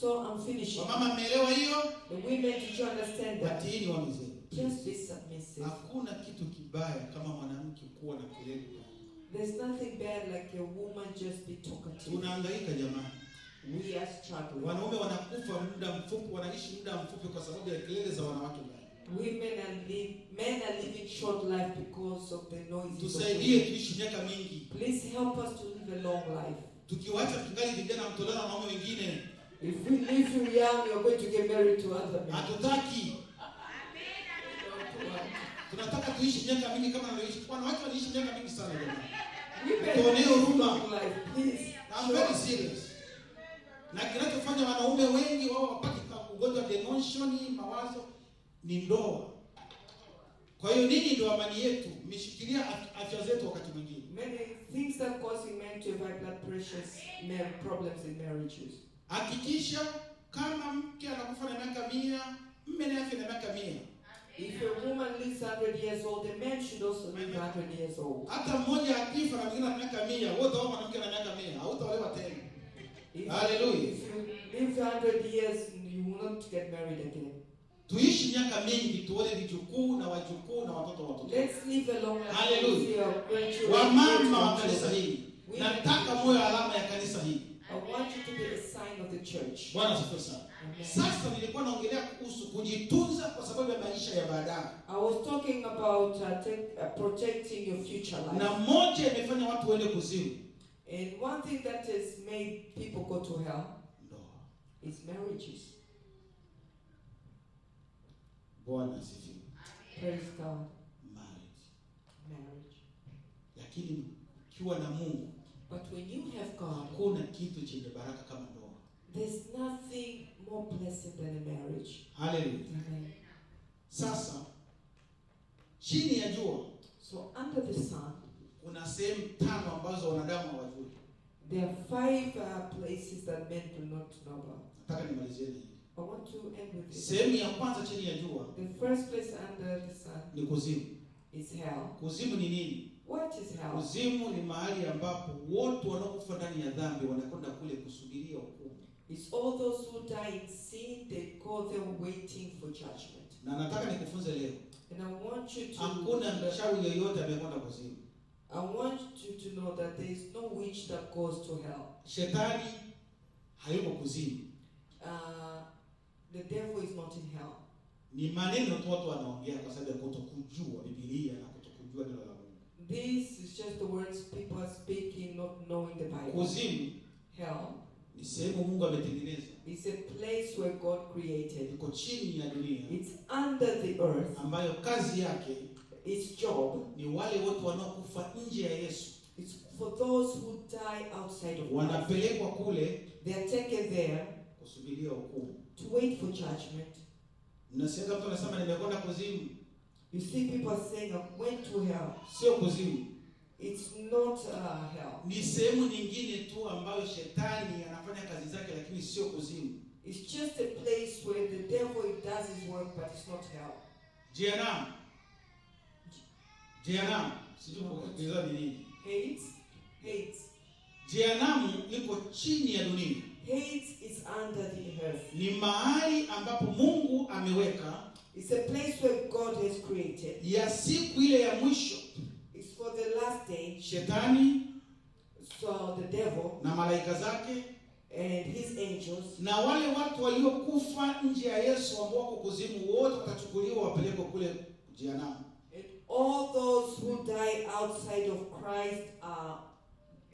So I'm finishing. Wamama mmeelewa hiyo? The women, did you understand that? Watiini waume zenu. Just be submissive. Hakuna kitu kibaya kama mwanamke kuwa na kelele. There's nothing bad like a woman just be talkative. Tunahangaika jamani. We are struggling. Wanaume wanakufa muda mfupi, wanaishi muda mfupi kwa sababu ya kelele za wanawake ndani. Men are living short life because of the noise. Tusaidie tuishi miaka mingi. Please help us to live a long life. Tukiwacha tungali vijana mtolewa na wanaume wengine. If we live too young, you're going to get married to other men. Hatutaki. Tunataka tuishi miaka mingi kama wanavyoishi. Wanawake wanaishi miaka mingi sana jamani. Tuonee huruma. Please. I'm very serious. Na kinachofanya wanaume wengi wao wapate ugonjwa wa demotion, mawazo ni ndoa. Kwa hiyo ninyi ndio amani yetu, mmeshikilia afya zetu wakati mwingine. Many things that causing men to have high blood pressure, problems in marriages. Hakikisha kama mke anakufa na miaka 100, mme na afya na miaka 100. If a woman lives 100 years old, the man should also live 100 years old. Hata mmoja akifa na mwingine na miaka 100, wote wao mwanamke na miaka 100, hautaolewa tena. Hallelujah. If you live 100 years, you will not get married again. Tuishi miaka mingi tuone vijukuu na wajukuu na watoto. Let's live a long life. Hallelujah. Grandchildren. Wamama wa kanisa hili, nataka muwe alama ya kanisa hili. I want you to be a sign of the church. Bwana asifiwe sana. Sasa nilikuwa naongelea kuhusu kujitunza kwa sababu ya maisha ya baadaye. I was talking about protecting your future life. Na moja imefanya watu waende kuzimu. And one thing that has made people go to hell Ndoa. is marriages. Bwana asifiwe. Praise God. Marriage. Lakini ukiwa na Mungu, but when you have God, hakuna kitu chenye baraka kama ndoa. There's nothing more blessed than a marriage. Hallelujah. Amen. Sasa chini ya jua, so under the sun, kuna sehemu 5 ambazo wanadamu hawajui. There are 5 places that men do not know about. Nataka nimalizie hili. I want to end with this. Sehemu ya kwanza chini ya jua, the first place under the sun, ni kuzimu. is hell. Kuzimu ni nini? What is hell? Kuzimu ni mahali ambapo wote wanaokufa ndani ya dhambi wanakwenda kule kusubiria hukumu. It's all those who die in sin, they go there waiting for judgment. Na nataka nikufunze leo. And I want you to hakuna mchawi yoyote amekwenda kuzimu. I want you to know that there is no witch that goes to hell. Shetani hayuko kuzimu. The devil is not in hell. Ni maneno tu watu wanaongea kwa sababu ya kutokujua Biblia na kutokujua neno la Mungu. This is just the words people are speaking, not knowing the Bible. Kuzimu, hell, ni sehemu Mungu ametengeneza. It's a place where God created. Iko chini ya dunia. It's under the earth. Ambayo kazi yake, its job, ni wale wote wanaokufa nje ya Yesu. It's for those who die outside of wanapelekwa kule, they are taken there kusubiria hukumu. To wait for judgment. Mnasikia mtu anasema nimekwenda kuzimu. You see people saying I went to hell. Sio kuzimu. It's not hell. Ni sehemu nyingine tu ambayo shetani anafanya kazi zake, lakini sio kuzimu. It's just a place where the devil does his work, but it's not hell. Jehanamu. Jehanamu. Sijui kueleza ni nini. Hades. Jehanamu liko chini ya dunia. Hades is under the earth. Ni mahali ambapo Mungu ameweka. It's a place where God has created. Ya siku ile ya mwisho. It's for the last day. Shetani, so the devil, na malaika zake, and his angels, na wale watu waliokufa nje ya Yesu ambao wako kuzimu, wote watachukuliwa wapelekwe kule Jehanamu. And all those who die outside of Christ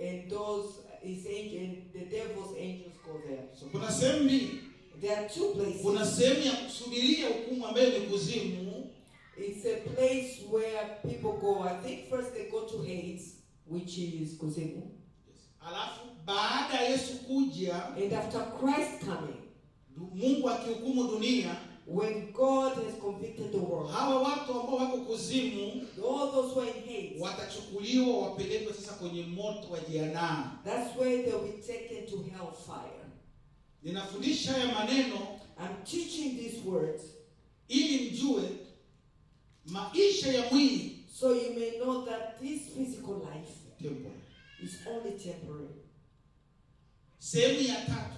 and those his angels, the devil's angels go there. So kuna sehemu mbili. There are 2 places. Kuna sehemu ya kusubiria hukumu ambayo ni kuzimu. It's a place where people go. I think first they go to Hades, which is kuzimu. Yes. Alafu baada ya Yesu kuja, and after Christ coming, Mungu akihukumu dunia, when God has convicted the world, hawa watu ambao wako kuzimu, all those who are in Hades, watachukuliwa wapelekwe sasa kwenye moto wa Jehanamu. That's where they'll be taken to hellfire. Ninafundisha haya maneno, I'm teaching these words, ili mjue maisha ya mwili, so you may know that this physical life temporary, is only temporary. Sehemu ya tatu,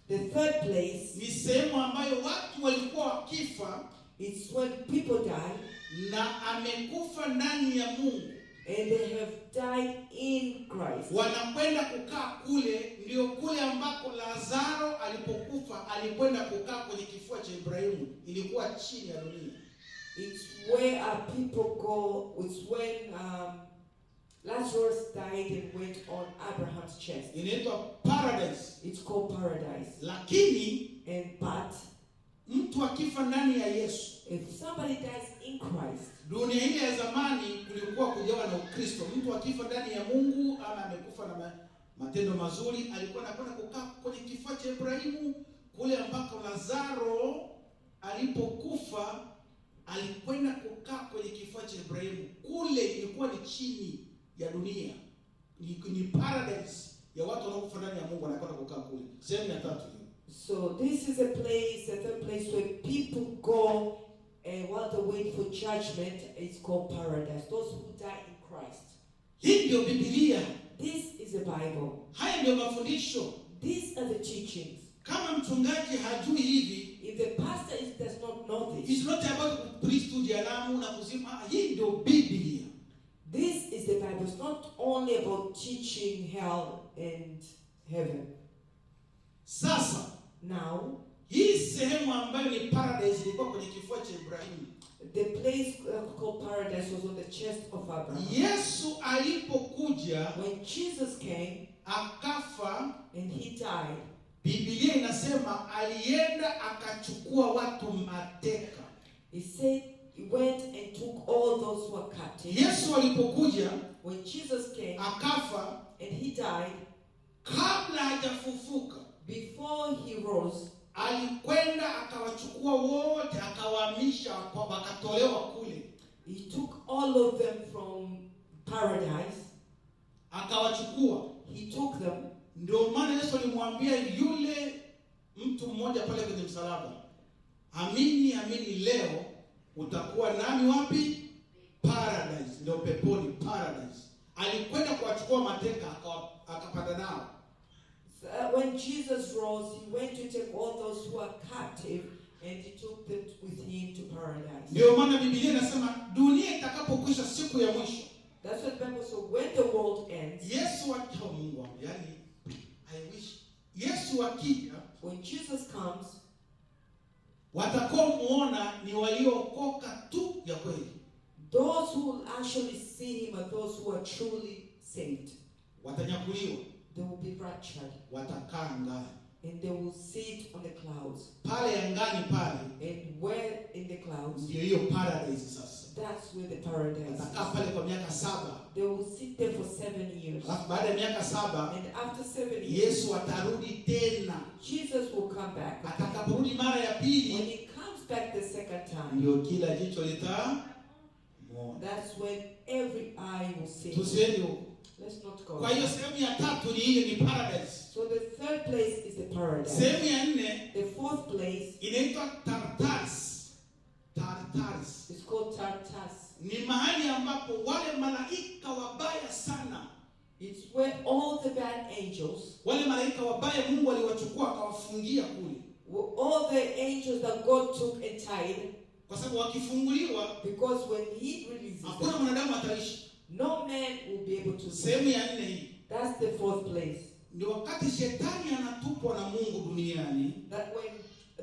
the third place, ni sehemu ambayo watu walikuwa wakifa, it's when people die, na amekufa ndani ya Mungu, and they have died in Christ. Wanakwenda kukaa kule, ndio kule ambako Lazaro alipokufa alikwenda kukaa kwenye kifua cha Ibrahimu, ilikuwa chini ya dunia. It's where people go. It's when Lazarus died and went on Abraham's chest. Inaitwa paradise. It's called paradise. Lakini but mtu akifa ndani ya Yesu, if somebody dies in Christ, dunia ile ya zamani kulikuwa kujawa na Ukristo. Mtu akifa ndani ya Mungu ama amekufa na matendo mazuri, alikuwa anakwenda kukaa kwenye kifua cha Ibrahimu, kule ambako Lazaro alipokufa alikwenda kukaa kwenye kifua cha Ibrahimu. Kule ilikuwa ni chini ya dunia. Ni paradise ya watu wanaokufa ndani ya Mungu, wanakwenda kukaa kule. Sehemu ya tatu hiyo. So this is a place, the third place where people go and while they wait for judgment. It's called paradise. Those who die in Christ. Hii ndio Biblia. This is the Bible. Haya ndio mafundisho. These are the teachings. Kama mchungaji hajui hivi, if the pastor does not know this, it's not about to preach to Jehanamu na kuzima. Hii ndio Biblia. This is the Bible. It's not only about teaching hell and heaven. Sasa, now, hii sehemu ambayo ni paradise ilikuwa kwenye kifua cha Ibrahimu. The place called paradise was on the chest of Abraham. Yesu alipokuja, when Jesus came, akafa, and he died, Biblia inasema alienda akachukua watu mateka. He said He went and took all those who were captive. Yesu alipokuja When Jesus came akafa, and he died, kabla hajafufuka before he rose, alikwenda akawachukua wote, akawahamisha, wakatolewa kule, he took all of them from paradise. akawachukua. He took them. Ndio maana Yesu alimwambia yule mtu mmoja pale kwenye msalaba, amini amini leo utakuwa nami wapi? Paradise. Ndio peponi, paradise. Alikwenda kuwachukua mateka, akapanda nao. When Jesus rose, he went to take all those who are captive and he took them with him to paradise. Ndio maana Biblia inasema dunia itakapokwisha siku ya mwisho. That's what the Bible says. When the world ends, Yesu akija, Mungu wangu, yani I wish Yesu akija, when Jesus comes, watakao muona ni waliookoka tu ya kweli. those who will actually see him are those who are truly saved. Watanyakuliwa, They will be raptured watakaa angani. and they will sit on the clouds. Pale angani pale And where in the clouds, ndio hiyo paradise sasa. that's where the paradise Watakaa is. pale kwa miaka 7. They will sit there for 7 years. Alafu baada ya miaka 7 And after 7 years, Yesu atarudi tena. Jesus will come back. Atakaporudi mara ya When pili he comes back the second time, ndio kila jicho litamwona. that's when every eye will see him. Tusiende huko. Let's not go. Kwa hiyo sehemu ya 3 ni hiyo, ni paradise. So the third place is the paradise. Sehemu ya 4 The fourth place inaitwa Tartarus. Tartarus is called Tartarus. ni mahali ambapo wale malaika wabaya sana, It's where all the bad angels, wale malaika wabaya Mungu aliwachukua akawafungia kule, all the angels that God took and tied, kwa sababu wakifunguliwa because when he releases hakuna them, mwanadamu ataishi. no man will be able to Sehemu see. ya 4 hii That's the fourth place. ndio wakati shetani anatupwa na Mungu duniani, That when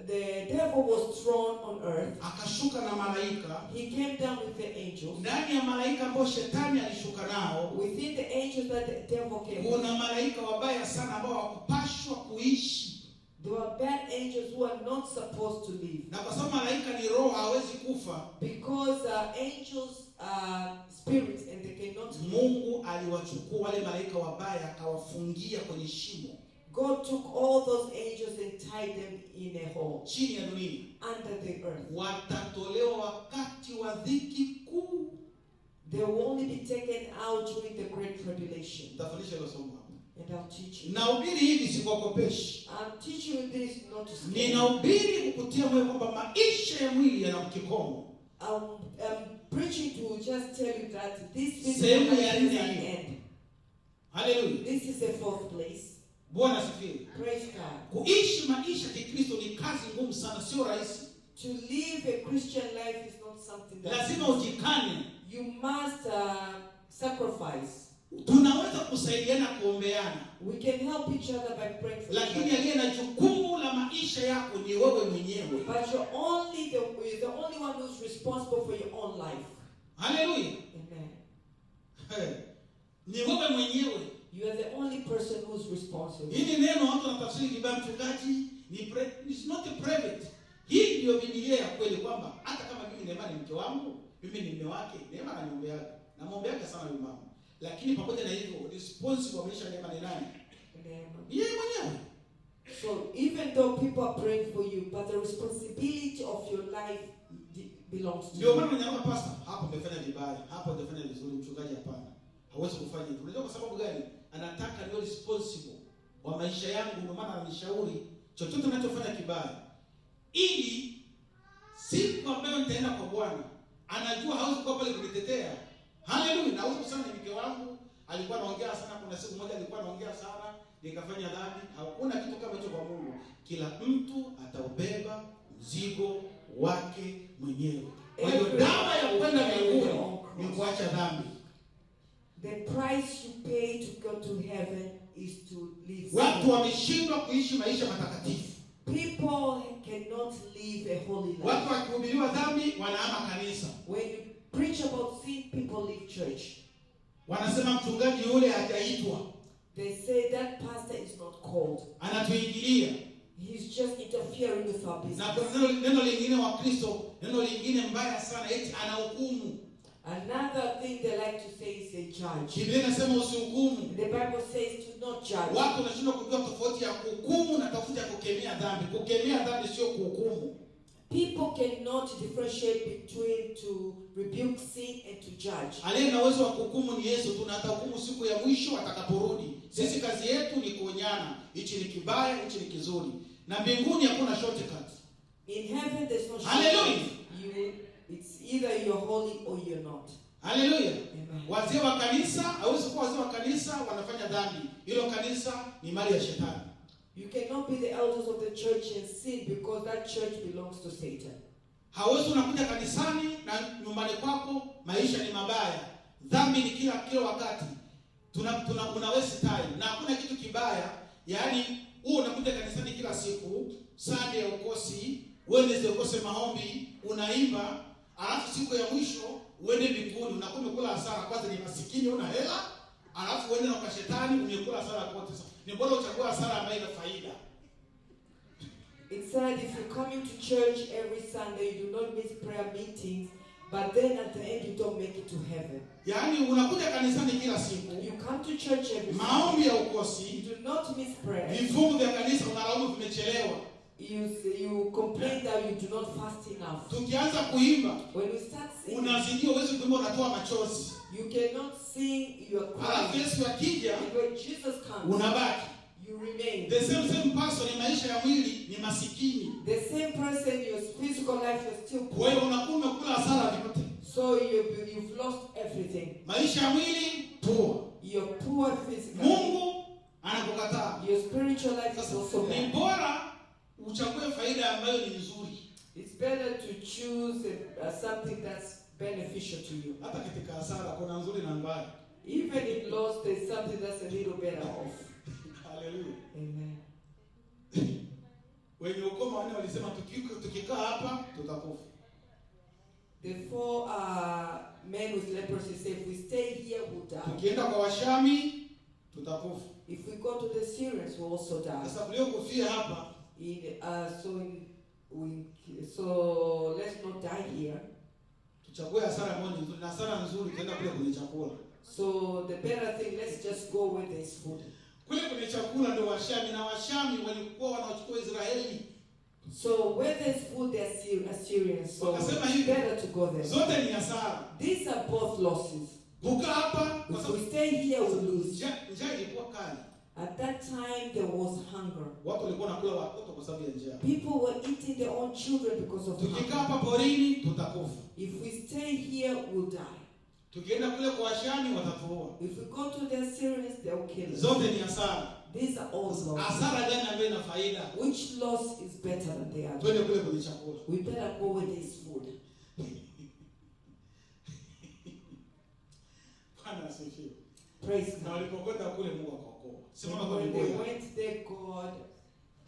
the devil was thrown on earth, akashuka na malaika. he came down with the angels. Ndani ya malaika ambao shetani alishuka nao Within the angels that the devil came with, kuna malaika wabaya sana ambao hawakupashwa kuishi, there were bad angels who are not supposed to live. na kwa sababu malaika ni roho, hawezi kufa. Because angels are spirits and they cannot live. Mungu aliwachukua wale malaika wabaya akawafungia kwenye shimo God took all those angels and tied them in a hole chini ya dunia. under the earth. Watatolewa wakati wa dhiki kuu. They will only be taken out during the great tribulation. Nitafundisha hilo somo hapa. And I'll teach you. Nahubiri hivi sikuogopeshi. I'm teaching you this not to scare you. Ninahubiri kukutia moyo kwamba maisha ya mwili yana kikomo. I'm preaching to just tell you that this Sehemu physical ya life is nne an hiyo. end. Haleluya. This is the fourth place. Bwana asifiwe. Praise God. Kuishi maisha ya Kikristo ni kazi ngumu sana, sio rahisi. To live a Christian life is not something that Lazima ujikane. you must sacrifice. Tunaweza kusaidiana kuombeana, We can help each other by praying for each lakini other. aliye na jukumu la maisha yako ni wewe mwenyewe. But you're the only one who's responsible for your own life. Haleluya. Amen. Ni wewe mwenyewe. You are the only person who's responsible. Hili neno watu wanatafsiri vibaya, mchungaji, it's not a private. Hii ndio Biblia ya kweli, kwamba hata kama mimi Neema ni mke wangu, mimi ni mume wake, Neema ananiombea, na muombeaga sana yule mama. Lakini pamoja na hivyo, responsible wa maisha ya Neema ni nani? Amen. Yeye mwenyewe. So even though people are praying for you, but the responsibility of your life belongs to Ndio you. maana unanyama pastor, hapo umefanya vibaya, hapo umefanya vizuri, mchungaji hapana. Hawezi kufanya hivyo. Unajua kwa sababu gani? Anataka niwe responsible wa maisha yangu, ndio maana ananishauri chochote ninachofanya kibaya, ili siku ambayo nitaenda kwa Bwana anajua hawezi kuwa pale kunitetea. Haleluya. Na huko sana mke wangu alikuwa anaongea sana, kuna siku moja alikuwa anaongea sana, nikafanya dhambi. Hakuna kitu kama hicho kwa Mungu. Kila mtu ataubeba mzigo wake mwenyewe. Kwa hiyo dawa ya kwenda mbinguni ni kuacha dhambi. The price you pay to go to heaven is to live. Watu wameshindwa kuishi maisha matakatifu. People cannot live a holy life. Watu wakihubiriwa dhambi wanahama kanisa. When you preach about sin, people leave church. Wanasema mchungaji yule hajaitwa, They say that pastor is not called. anatuingilia. He's just interfering with our Na business. kwa neno lingine wa Kristo Neno lingine mbaya sana eti anahukumu. Another thing they like to say is a judge. Biblia inasema usihukumu. The Bible says to not judge. Watu wanashindwa kujua tofauti ya kuhukumu na tofauti ya kukemea dhambi. Kukemea dhambi sio kuhukumu. People cannot differentiate between to rebuke sin and to judge. Aliye na uwezo wa kuhukumu ni Yesu. Tunahukumu siku ya mwisho atakaporudi. Sisi kazi yetu ni kuonyana. Hichi ni kibaya, hichi ni kizuri. Na mbinguni hakuna shortcut. In heaven there's no shortcut. Hallelujah. It's either you're holy or you're not. Hallelujah. Amen. Wazee wa kanisa, hawezi kuwa wazee wa kanisa wanafanya dhambi. Hilo kanisa ni mali ya shetani. You cannot be the elders of the church and sin because that church belongs to Satan. Hawezi unakuja kanisani na nyumbani kwako maisha ni mabaya. Dhambi ni kila wakati. Una waste time. Na hakuna kitu kibaya. Yaani unakuja kanisani kila siku, Sunday ukosi, Wednesday ukose maombi, unaimba, alafu siku ya mwisho uende mbinguni unakuwa umekula hasara. Kwanza ni masikini una hela, alafu uende na kwa shetani umekula hasara kote. Ni bora uchague hasara ambayo ina faida. It said if you're coming to church every Sunday, you do not miss prayer meetings, but then at the end you don't make it to heaven. Yaani unakuja kanisani kila siku, You come to church every maombi ya Sunday, ukosi, you do not miss prayer. vifungu vya kanisa unalaumu vimechelewa. You complain that you do not fast enough. Tukianza kuimba, When you start singing, unazidiwa, uweze kuimba unatoa machozi. you cannot sing, you are Alafu crying. Yesu akija, And when Jesus comes, unabaki. you remain. The same person, ni maisha ya mwili ni masikini. The same person, your physical life is still Kwa poor. hiyo unakuwa umekula hasara vyote. So you've lost everything. Maisha ya mwili poor. You're poor physically. Mungu anakukataa. Your spiritual life is Sasa also ni bad. bora uchague faida ambayo ni nzuri. It's better to choose something that's beneficial to you. Hata katika hasara kuna nzuri na mbaya. Even in loss, there's something that's a little better off. Hallelujah. Amen. Wenye ukoma wanne walisema tukikaa hapa tutakufa. The four men with leprosy said, if we stay here, we'll die. Tukienda kwa Washami tutakufa. If we go to the Syrians, we'll also die. Sasa tuliokufia hapa, So let's not die here. tuchague hasara moja nzuri, na hasara nzuri tuenda kule kwenye chakula. So the better thing, let's just go where there's food. Kule kwenye chakula ndio Washami, na Washami walikuwa wanachukua Israeli. So where there's food, there's Assyrians. So Wakasema it's hivi, better to go there. zote ni hasara. These are both losses. Kukaa hapa kwa If sababu we stay here, we lose. njaa ilikuwa kali. At that time, there was hunger. Watu walikuwa wanakula watoto kwa sababu ya njaa. People were eating their own children because of Tukikaa hunger. hapa porini tutakufa. If we stay here, we'll die. Tukienda kule kwa Washami watatuua. If we go to the Assyrians, they'll kill us. Zote ni hasara. These are all losses. Hasara gani ambayo ina faida? Which loss is better than the other? Twende kule kwenye chakula. We better go where there's food. Bwana asifiwe. Praise Na God. walipokwenda kule Mungu akaokoa. Simama And kwa when miguu they yako. went there, God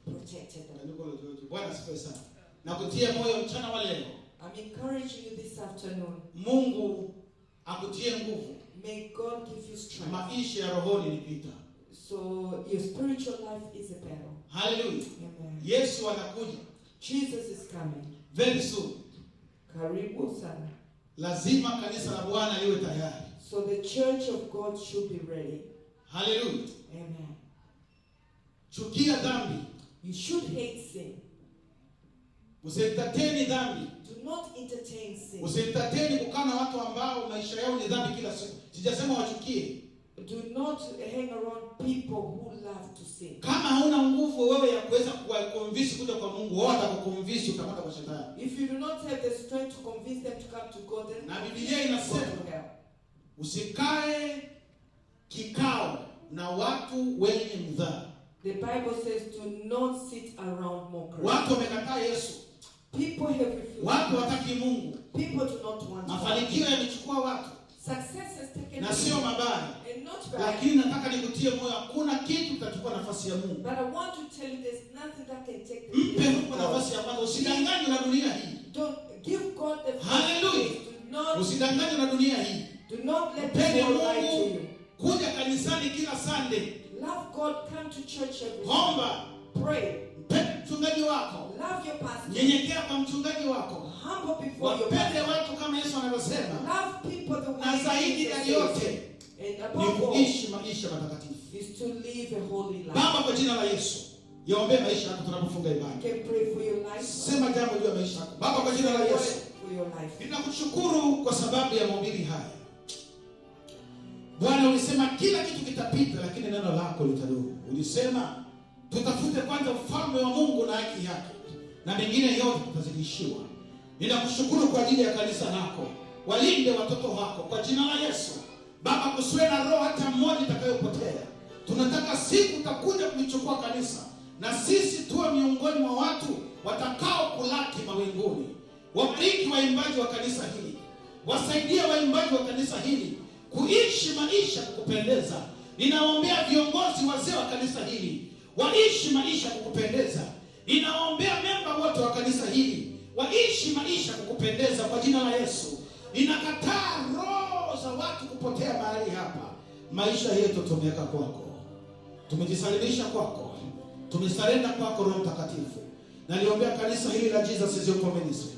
protected them. Bwana asifiwe sana. Na kutia moyo mchana wa leo. I'm encouraging you this afternoon. Mungu akutie nguvu. May God give you strength. Maisha ya rohoni ni vita. So your spiritual life is a battle. Hallelujah. Amen. Yesu anakuja Jesus is coming. very soon. Karibu sana. Lazima kanisa la Bwana liwe tayari. So the church of God should be ready. Hallelujah. Amen. Chukia dhambi. You should hate sin. Usientertain dhambi. Do not entertain sin. Usientertain kukaa na watu ambao maisha yao ni dhambi kila siku. Sijasema wachukie. Do not hang around people who love to sin. Kama hauna nguvu wewe ya kuweza kuwaconvince kuja kwa Mungu, wao watakuconvince utapata kwa shetani. If you do not have the strength to convince them to come to God, then Na you Biblia go inasema, to hell. usikae kikao na watu wenye mdhaa. The Bible says, do not sit around mockers. Watu wamekataa Yesu. People have refused. Watu wataki Mungu. People do not want Mafanikio yamechukua watu Success has taken na sio mabaya. and not bad. Lakini nataka nikutie moyo, hakuna kitu kitachukua nafasi ya Mungu. But I want to tell you there's nothing that can take the Mpe place of Mungu God. nafasi ya kwanza. Usidanganywe na dunia hii. Don't give God the first Hallelujah. place. Do not Usidanganywe na dunia hii. let Mpende people lie to Mungu. you. Kuja kanisani kila Sunday. Love God, come to church every Omba. Pray. Mpende mchungaji wako. Love your pastor. Nyenyekea kwa mchungaji wako. humble before your Wapende pastor. watu kama Yesu anavyosema, Love people the na way zaidi ya Jesus yote says. And ni above all, kuishi maisha matakatifu. is to live a holy life. Baba, kwa jina la Yesu, yaombee maisha yako tunapofunga You ibada. can pray for your life. Sema jambo juu ya maisha yako. Baba, kwa jina la Pray Yesu, for your life. ninakushukuru kwa sababu ya mahubiri haya. Bwana, ulisema kila kitu kitapita, lakini neno lako litadumu. Ulisema tutafute kwanza ufalme wa Mungu na haki yake, na mengine yote tutazidishiwa. Ninakushukuru kwa ajili ya kanisa lako. Walinde watoto wako kwa jina la Yesu. Baba, kusiwe na roho hata mmoja itakayopotea. Tunataka siku utakuja kulichukua kanisa, na sisi tuwe miongoni mwa watu watakao kulaki mawinguni. Wabariki waimbaji wa kanisa hili. Wasaidie waimbaji wa kanisa hili kuishi maisha kukupendeza. Ninaombea viongozi wazee wa kanisa hili waishi maisha kukupendeza. Ninaombea memba wote wa kanisa hili waishi maisha kukupendeza kwa jina la Yesu. Ninakataa roho za watu kupotea mahali hapa. Maisha yetu tumeweka kwako, tumejisalimisha kwako, tumesarenda kwako Roho Mtakatifu. Naliombea kanisa hili la Jesus is Your Ministry.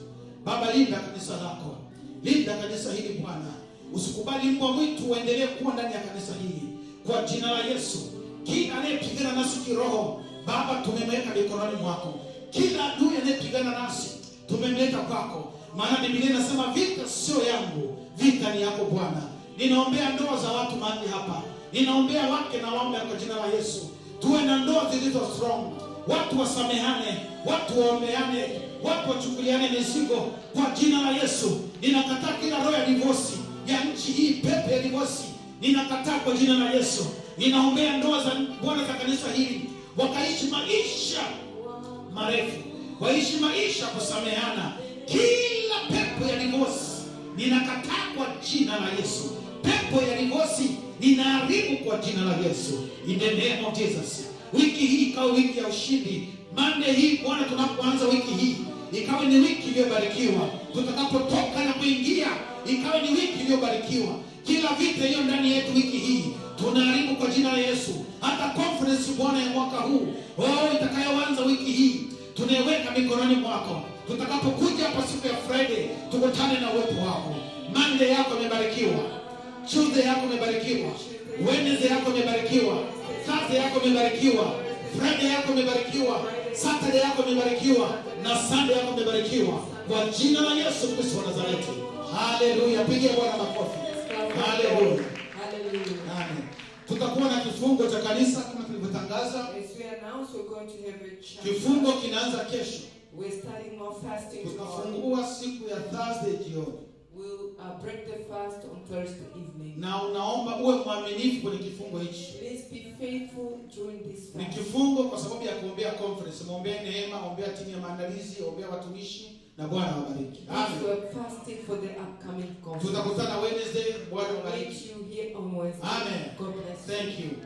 Baba, linda kanisa lako, linda kanisa hili Bwana. Usikubali mbwa mwitu uendelee kuwa ndani ya kanisa hili kwa jina la Yesu. Kila anayepigana nasi kiroho, Baba, tumemweka mikononi mwako. Kila adui anayepigana nasi tumemleta kwako, maana Biblia inasema vita sio yangu, vita ni yako Bwana. Ninaombea ndoa za watu mahali hapa, ninaombea wake na waume kwa jina la Yesu. Tuwe na ndoa zilizo strong, watu wasamehane, watu waombeane, watu wachukuliane mizigo kwa jina la Yesu. Ninakataa kila roho ya divorce ya nchi hii, pepe ya divorce ninakataa kwa jina la Yesu. Ninaombea ndoa za Bwana za kanisa hili, wakaishi maisha marefu, waishi maisha kusameheana. Kila pepo ya divorce ninakataa kwa jina la Yesu. Pepo ya divorce ninaharibu kwa jina la Yesu. In the name of Jesus. Wiki hii ikawa wiki ya ushindi. Monday hii Bwana, tunapoanza wiki hii ikawa ni wiki iliyobarikiwa. Tutakapotoka na kuingia ikawa ni wiki iliyobarikiwa. Kila vita hiyo ndani yetu wiki hii tunaharibu kwa jina la Yesu. Hata conference Bwana ya mwaka huu itakayoanza wiki hii tunaiweka mikononi mwako. Tutakapokuja hapa siku ya Friday tukutane na uwepo wako. Monday yako imebarikiwa, Tuesday yako imebarikiwa, Wednesday yako imebarikiwa, Thursday yako imebarikiwa, Friday yako imebarikiwa, Saturday yako imebarikiwa, na Sunday yako imebarikiwa kwa jina la Yesu Kristo wa Nazareti. Haleluya! Pigia Bwana makofi. Haleluya. Hallelujah. Amen. Tutakuwa na kifungo cha kanisa kama tulivyotangaza. As we announce, we're going to have a chant. Kifungo kinaanza kesho. We're starting our fasting tomorrow. Tutafungua siku ya Thursday jioni. We'll break the fast on Thursday evening. Na unaomba uwe mwaminifu kwenye kifungo hichi. Please be faithful during this Ni fast. kifungo kwa sababu ya kuombea conference. Muombee neema, ombea timu ya maandalizi, ombea watumishi, na Bwana awabariki. Please, Amen. we're fasting for the upcoming conference. Tutakutana Wednesday. Bwana We'll awabariki. meet you here on Wednesday. Amen. God bless you. Thank you.